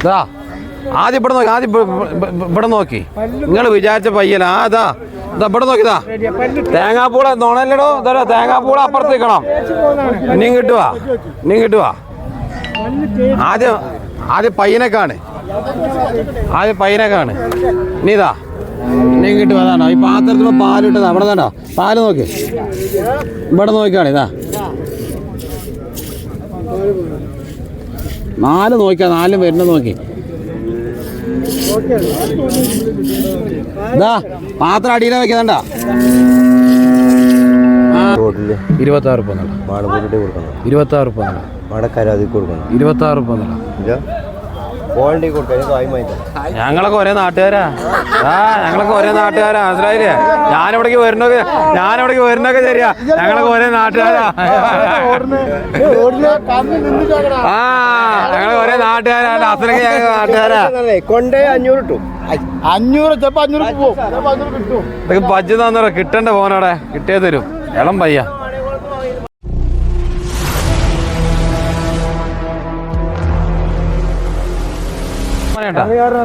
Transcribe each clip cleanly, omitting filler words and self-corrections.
ഇതാ ആദ്യം ഇവിടെ നോക്കി, ആദ്യം ഇവിടെ നോക്കി. നിങ്ങൾ വിചാരിച്ച പയ്യനാ. ഇതാ ഇവിടെ നോക്കിതാ തേങ്ങാപ്പൂള നോണല്ലടോ. ഇതാ തേങ്ങാപ്പൂള അപ്പുറത്ത് നിൽക്കണം. ഇനിയും കിട്ടുവാ, ഇനിയും കിട്ടുവാ. ആദ്യം പയ്യനെ കാണ്, ആദ്യം പയ്യനെ കാണ്. ഇനി ഇതാ ഇനിയും കിട്ടും. അതാണോ ഈ പാത്രത്തിൽ പാലിട്ടതാ. അവിടെ താണ്ടോ പാല് നോക്കി, ഇവിടെ നോക്കിയാണ്. ഇതാ 4 നോക്കിയാ 4 വരുന്നത് നോക്കി. ഇതാ പാത്രം അടിയിലെ വെക്കുന്നുണ്ടാ. 26 രൂപ 26 രൂപ 26 രൂപ. ഞങ്ങളൊക്കെ ഒരേ നാട്ടുകാരാ. ഞങ്ങളൊക്കെ ഒരേ നാട്ടുകാരാ. മനസ്സിലായില്ലേ? ഞാനിവിടേക്ക് വരുന്നൊക്കെ ശരിയാ. ഞങ്ങളൊക്കെ ഒരേ നാട്ടുകാരാ. ഞങ്ങള് ഒരേ നാട്ടുകാരാ. അത്രയ്ക്ക് ഞങ്ങൾ നാട്ടുകാരാ. കൊണ്ടേ 500 കിട്ടും. 500 ചിലപ്പോ 500 പോകും. ഇതൊക്കെ ബജ്ജ് തന്നോ കിട്ടണ്ട പോനോടെ കിട്ടിയേ തരും. ഇളം പയ്യ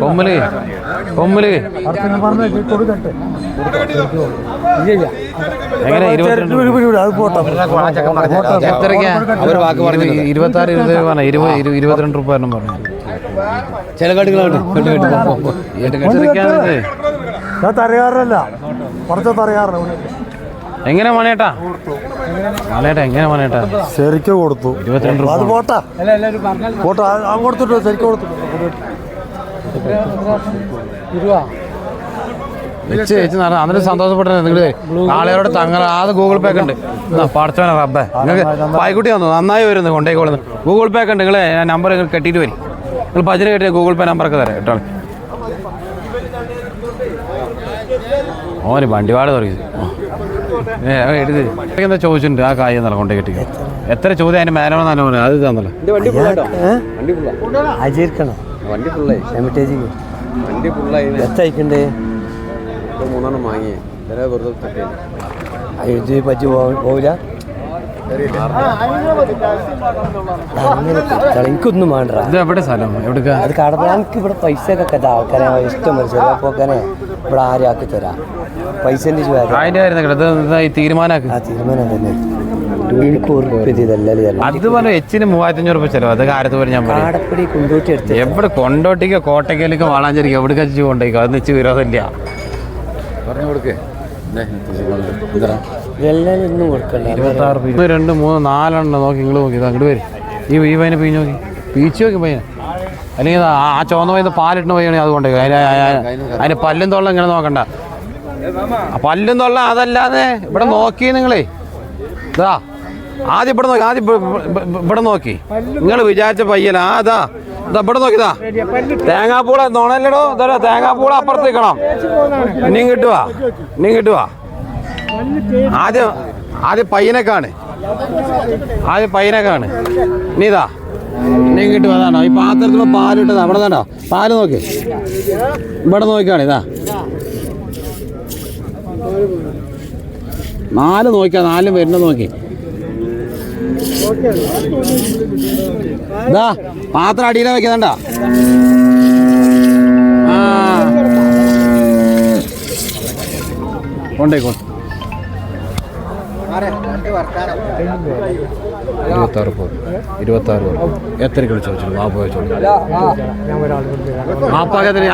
കൊമ്മല് കൊമ്മല് എങ്ങനെ 26 22 രൂപ പറഞ്ഞു. ചില കടികളാണ് എങ്ങനെ മണിയേട്ടാ എങ്ങനെ മണിയേട്ടാ ശരിക്കും കൊടുത്തു 22 രൂപ. അത് പോട്ടാ പോട്ടാ കൊടുത്തിട്ടു ശരിക്കും കൊടുത്തു. അന്നിട്ട് സന്തോഷപ്പെട്ട നിങ്ങൾ ആളുകളോട് തങ്ങൾ അത് ഗൂഗിൾ പേ ഒക്കെ ഉണ്ട്. പഠിച്ചവനെ റബ്ബേ നിങ്ങൾക്ക് പായ്ക്കുട്ടി വന്നു നന്നായി വരുന്നു കൊണ്ടേക്കോളുന്നു. ഗൂഗിൾ പേ ഒക്കെ ഉണ്ട്. നിങ്ങൾ നമ്പർ കെട്ടിയിട്ട് വരും. നിങ്ങൾ ഭജന കെട്ടിയ ഗൂഗിൾ പേ നമ്പറൊക്കെ തരാം കേട്ടോ. ഓന് വണ്ടിപാട് തുടങ്ങി എടുത്ത് എന്താ ചോദിച്ചിട്ടുണ്ട്. ആ കായ് എന്നല്ല കൊണ്ടേ കെട്ടിക്കോ. എത്ര ചോദ്യം അതിന് മേലോണോ നല്ല പോലെ അത് തന്നല്ലോ. വണ്ടി ഫുള്ളായി. വണ്ടി ഫുള്ളായി. എത്തയക്കണ്ടേ 3 വാങ്ങി വെറുതെ പറ്റി പോവില്ല. എനിക്കൊന്നും വേണ്ട. ഇത് എവിടെ സ്ഥലം എവിടെക്കാ? അത് കടപ്പ എനിക്ക് ഇവിടെ പൈസ ഒക്കെ ആൾക്കാരെ ഇഷ്ടം ചെറിയ പോക്കാനെ ഇവിടെ ആരും ആക്കി തരാം. പൈസന്റെ തീരുമാനം തന്നെ. അതുപോലെ എച്ചിന് 3500 രൂപ ചെലവ്. അത് കാര്യത്ത് പോലെ ഞാൻ കാടപ്പടി കൊണ്ടോട്ടി എടുത്ത് എവിടെ കൊണ്ടോട്ടിക്കോ കോട്ടയ്ക്കലേക്ക് വളാഞ്ചേരിക്കോ എവിടെ കച്ചു കൊണ്ടേക്കോ അത് വെച്ച് വിരോധമില്ല. പറഞ്ഞു കൊടുക്കേ 26 രൂപ 2 3 4 നോക്കി നിങ്ങൾ നോക്കി അങ്ങോട്ട് വരും. ഈ പയ്യനെ പീഞ്ഞ് നോക്കി പീച്ച് നോക്കി പയ്യനെ. അല്ലെങ്കിൽ ആ ചുവന്ന പയ്യന്ന് പാലിട്ടുന്ന പയ്യാണെങ്കിൽ അത് കൊണ്ടേക്കോ. അതിന് പല്ലും തൊള്ള ഇങ്ങനെ നോക്കണ്ട. പല്ലും തൊള്ള അതല്ലാതെ ഇവിടെ നോക്കി നിങ്ങളേ. ഇതാ ആദ്യം ഇവിടെ നോക്കി, ആദ്യം ഇവിടെ നോക്കി. നിങ്ങൾ വിചാരിച്ച പയ്യനാ. ഇതാ ഇവിടെ നോക്കിതാ തേങ്ങാപ്പൂള നോണല്ലടോ. ഇതാ തേങ്ങാപ്പൂള അപ്പുറത്ത് നിൽക്കണം. ഇനിയും കിട്ടുവാ, ഇനിയും കിട്ടുവാ. ആദ്യം പയ്യനെ കാണ്, ആദ്യം പയ്യനെ കാണ്. ഇനി ഇതാ ഇനിയും കിട്ടും. അതാണോ ഈ പാത്രത്തിൽ പാലിട്ടതാ. അവിടെ താണ്ടോ പാല് നോക്കി, ഇവിടെ നോക്കിയാണ്. ഇതാ 4 നോക്കിയാ 4 വരുന്നത് നോക്കി. ഇതാ പാത്രം അടിയിലെ വെക്കുന്നുണ്ടാ. കൊണ്ടേക്കോ 26 എത്ര ചോദിച്ചു മാപ്പ് ചോദിച്ചു.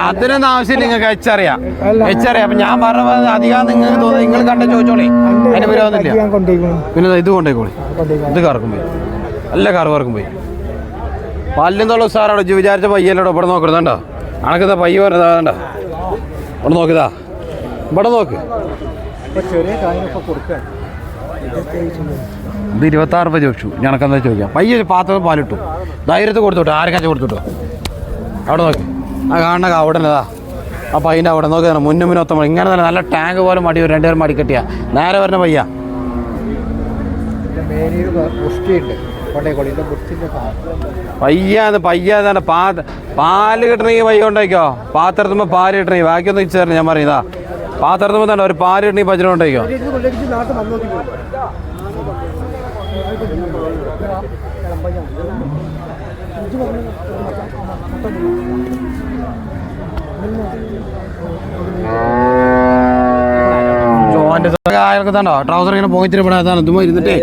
അതിനൊന്നും ആവശ്യമില്ല. നിങ്ങൾക്ക് എച്ചറിയാം. അപ്പൊ ഞാൻ പറഞ്ഞ അധികം നിങ്ങൾക്ക് തോന്നുന്നു. നിങ്ങൾ കണ്ട ചോദിച്ചോളി. അതിന് വിരോധമില്ല. പിന്നെ ഇത് കൊണ്ടേക്കോളി. ഇത് കറക്കും പോയി. നല്ല കറവർക്കും പോയി. പല്ലും തൊള്ള സാറവിടെ വിചാരിച്ച പയ്യല്ലോടെ ഇവിടെ നോക്കരുതണ്ടോ. അണക്കത്തെ പയ്യ പറഞ്ഞതാണ്ട. ഇവിടെ നോക്കിതാ ഇവിടെ നോക്ക്. ഇത് 26 രൂപ ചോദിച്ചു. ഞനക്കെന്താ ചോദിക്കാം. പയ്യ പാത്രം പാലിട്ടു. ധൈര്യത്തിൽ കൊടുത്തോട്ടെ. ആരെക്കാച്ച കൊടുത്തോട്ടോ. അവിടെ നോക്കി ആ കാണണ അവിടെ ആ പയ്യൻ്റെ അവിടെ നോക്കി മുന്നൊത്തം ഇങ്ങനെ തന്നെ നല്ല ടാങ്ക് പോലെ മടി 2 പേരും മടി കെട്ടിയാ നേരെ വരുന്ന പയ്യ. പയ്യാന്ന് പാല് കിട്ടണമെങ്കിൽ പയ്യ ഉണ്ടായിക്കോ. പാത്രത്തുമ്പോൾ പാല് കിട്ടണമെങ്കിൽ ബാക്കിയൊന്നും ഇച്ചേർന്ന് ഞാൻ പറയുന്നതാ. പാത്രത്തുമ്പോൾ തന്നെ ഒരു പാല് കിട്ടണമെങ്കിൽ ഭജന ഉണ്ടായിക്കോ. അയാൾക്കോ ട്രൗസർ ഇങ്ങനെ പോയിച്ചിട്ട് ഇവിടെ അതാണ് ഇതുമ്പോൾ ഇരുന്നിട്ടേ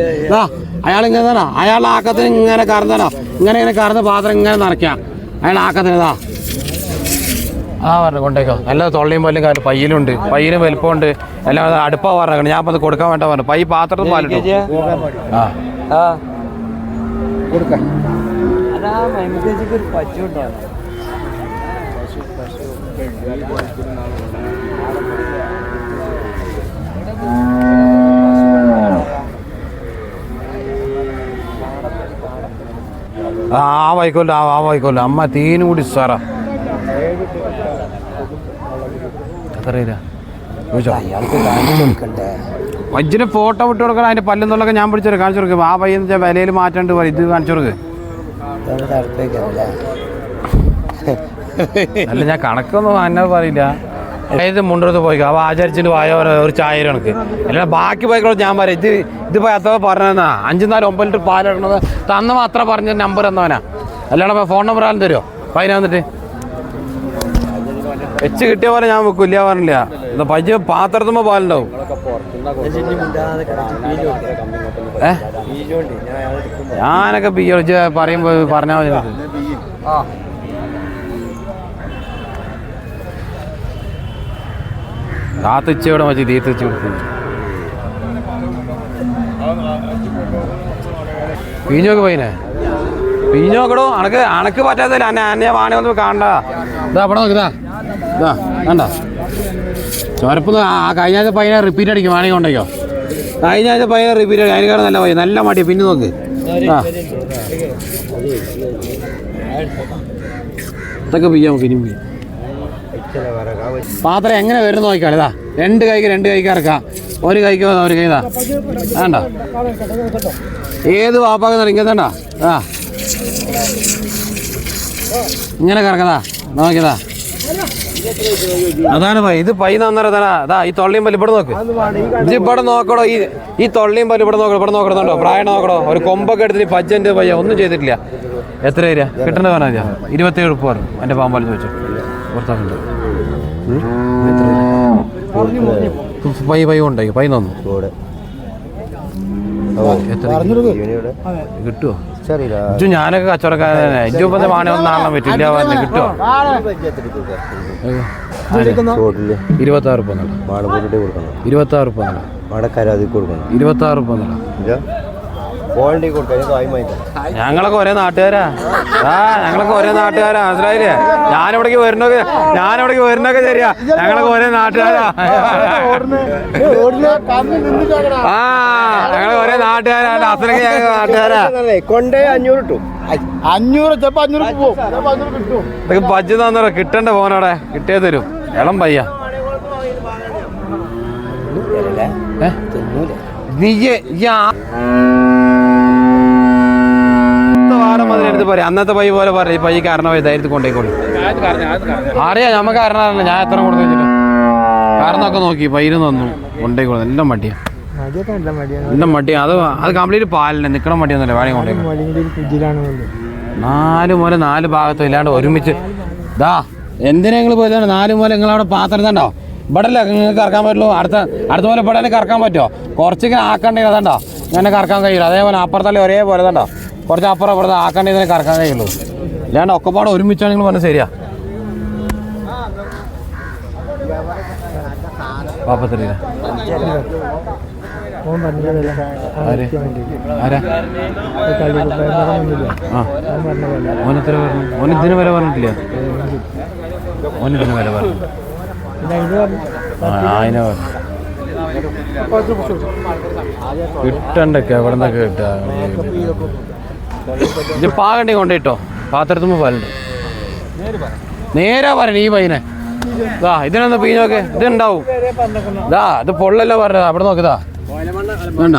അയാൾ ഇങ്ങനെ തന്നെ അയാളുടെ ആക്കത്തിന് ഇങ്ങനെ കറന്നോ ഇങ്ങനെ കറന്ന് പാത്രം ഇങ്ങനെ നിറയ്ക്കാം അയാളുടെ ആക്കത്തിന് പറഞ്ഞു കൊണ്ടേക്കോ നല്ല തൊള്ളിയും പല്ലും കാര്യം പയ്യലുണ്ട് പയ്യലും വലുപ്പമുണ്ട് എല്ലാം അടുപ്പാ പറഞ്ഞേക്കണം ഞാൻ അത് കൊടുക്കാൻ വേണ്ട പറഞ്ഞു പയ്യ പാത്രത്തിൽ പാലിട്ടു വായിക്കോല്ലോ വായിക്കോല്ലോ അമ്മ തീനും കൂടി സാറാ വജ്ജിന് ഫോട്ടോ വിട്ട് കൊടുക്കണം അതിന്റെ പല്ലെന്നുള്ളൊക്കെ ഞാൻ പിടിച്ചു കാണിച്ചു കൊടുക്കും ആ പയ്യെന്ന് വെച്ചാൽ വിലയിൽ മാറ്റാണ്ട് ഇത് കാണിച്ചു കൊടുക്ക് അല്ല ഞാൻ കണക്കൊന്നും എന്നെ പറയില്ല ഇത് മുണ്ടെടുത്ത് പോയിക്കോ അവ ആചരിച്ചിട്ട് പോയ ഒരു ചായ കണക്ക് അല്ല ബാക്കി പോയിക്കോളൂ ഞാൻ പറയാം ഇതിപ്പോ എത്ര പറഞ്ഞാ 5-4-9 ലിറ്റർ പാലിടണത് തന്ന മാത്രം പറഞ്ഞ നമ്പർ എന്നവനാ അല്ലാണ്ട് ഫോൺ നമ്പർ ആരും തരുമോ പതിനാ വന്നിട്ട് വെച്ച് കിട്ടിയ പോലെ ഞാൻ വെക്കില്ല പറഞ്ഞില്ല എന്താ പയ്യ പാത്രത്തുമ്പോ പാലുണ്ടാവും ഞാനൊക്കെ പിയ്യൊളിച്ച് പറയുമ്പോ പറഞ്ഞാൽ മതി കാത്തിച്ചവിടെ മതി തീർത്തിച്ച് കൊടുക്കും പീഞ്ഞോക്ക് പോയിനെ പീഞ്ഞോക്കടോ അണക്ക് പറ്റാത്തല്ല എന്നെ വാണി ഒന്നും കാണണ്ട ഇതാ അവിടെ നോക്കിതാ ഇതാ കണ്ട ചുരപ്പൊന്ന് കഴിഞ്ഞ ആഴ്ച പയ്യനെ റിപ്പീറ്റ് അടിക്കും വാണി കൊണ്ടേക്കോ കഴിഞ്ഞ ആഴ്ച പയ്യനെ റിപ്പീറ്റ് അടിക്കും അതിനേക്കാൾ നല്ല പയ്യ നല്ല മടിയാ പിന്നെ നോക്ക് ആ ഇതൊക്കെ പിയ്യാ നമുക്ക് ഇനി പാത്രം എങ്ങനെ വരുന്ന നോക്കിക്കാൾ ഇതാ 2 കൈക്ക് ഇറക്കാം ഒരു കൈക്ക് ഒരു കൈ ഇതാ വേണ്ട ഏത് വാപ്പാക്കുന്ന ഇങ്ങനത്തേണ്ട ആ ഇങ്ങനെ കറക്കതാ നോക്കിയതാ അതാണ് പൈ ഇത് പൈ നന്നറതാ അതാ ഈ തൊള്ളിയും പല്ല് ഇവിടെ നോക്ക് ഇത് ഇവിടെ നോക്കടോ ഈ തൊള്ളിയും പല്ല് ഇവിടെ നോക്കടോ ഇവിടെ നോക്കണമെന്നുണ്ടോ പ്രായം നോക്കടോ ഒരു കൊമ്പൊക്കെ എടുത്തിട്ട് പജ്ജൻ്റെ പയ്യ ഒന്നും ചെയ്തിട്ടില്ല എത്ര രൂപ കിട്ടേണ്ട പറഞ്ഞാൽ 27 ഉറുപ്പ് പറഞ്ഞു എൻ്റെ പാമ്പാൽ ചോദിച്ചു പുറത്താക്കുണ്ട് പൈ ഉണ്ടായി പൈ തന്നു കിട്ടുമോ ഞാനൊക്കെ കച്ചവടക്കാരനെ എൻ്റെ ഒപ്പം വാണി ഒന്നും നാളെ പറ്റില്ല പറഞ്ഞു കിട്ടുമോ 26 ഉറുപ്പ് 26 ഉറുപ്പ് 26 ഉറുപ്പ് ഞങ്ങളൊക്കെ ഒരേ നാട്ടുകാരാ ഞങ്ങളൊക്കെ ഒരേ നാട്ടുകാരാ മനസ്സിലായില്ലേ ഞാനിവിടേക്ക് വരുന്നൊക്കെ ശരിയാ ഞങ്ങളൊക്കെ ഒരേ നാട്ടുകാരാ ഞങ്ങളൊക്കെ ഒരേ നാട്ടുകാരാ അത്രയ്ക്ക് ഞങ്ങൾ നാട്ടുകാരാ കൊണ്ടേ 500 ഇതൊക്കെ പജ്ജ് തന്നോ കിട്ടണ്ട ഫോനോടെ കിട്ടിയേ തരും ഇളം പയ്യ എടുത്ത് പറയാം അന്നത്തെ പൈ പോലെ പറയാം ഈ പൈ കാരണം ധൈര്യത്തിൽ കൊണ്ടേക്കോളൂ അറിയാം നമുക്ക് കാരണമല്ല ഞാൻ എത്ര കൊടുത്തു വെച്ചിട്ട് കാരണമൊക്കെ നോക്കി പൈര് തന്നു കൊണ്ടേക്കോളൂ എല്ലാം മടിയാ എല്ലാം മടിയാ അത് കംപ്ലീറ്റ് പാലിനെ നിൽക്കണം മടിയൊന്നുമില്ല വേണമെങ്കിൽ കൊണ്ടേക്കോളൂ 4 മുല 4 ഭാഗത്തും ഇല്ലാണ്ട് ഒരുമിച്ച് ഇതാ എന്തിനാ നിങ്ങൾ പോയതാണ് 4 മുല നിങ്ങളവിടെ പാത്രം തണ്ടോ ഇവിടെ അല്ലേ നിങ്ങൾക്ക് കറക്കാൻ പറ്റുള്ളൂ അടുത്ത പോലെ ഇവിടെ തന്നെ കറക്കാൻ പറ്റുമോ കുറച്ചിങ്ങനെ ആക്കണ്ടേ അതണ്ടോ ഇങ്ങനെ കറക്കാൻ കഴിയില്ല അതേപോലെ അപ്പുറത്തല്ലേ ഒരേപോലെ തണ്ടോ കുറച്ച് അപ്പുറം അപ്പുറത്ത് ആക്കണ്ടേ ഇതിനെ കറക്കാൻ കഴിയുള്ളൂ ഇല്ലാണ്ട് ഒക്കെപ്പാടെ ഒരുമിച്ചാണ് നിങ്ങൾ പറഞ്ഞത് ശരിയാ പാപ്പത്തില്ല ഓനെത്ര പറഞ്ഞു ഓനിതിന് വില പറഞ്ഞിട്ടില്ല ഓനിതിന് വില പറഞ്ഞു അതിനെ കിട്ടണ്ടൊക്കെ എവിടെ നിന്നൊക്കെ കിട്ടുക ഇത് പാകണ്ടി കൊണ്ടിട്ടോ പാത്രത്തുമ്പോ പാലുണ്ട് നേരാ പറയണേ ഈ പയ്യനെ ഇതാ ഇതിനൊന്ന് പീഞ്ഞോക്കെ ഇതുണ്ടാവും ഇതാ ഇത് പൊള്ളല്ലോ പറഞ്ഞത് അവിടെ നോക്കിതാ വേണ്ട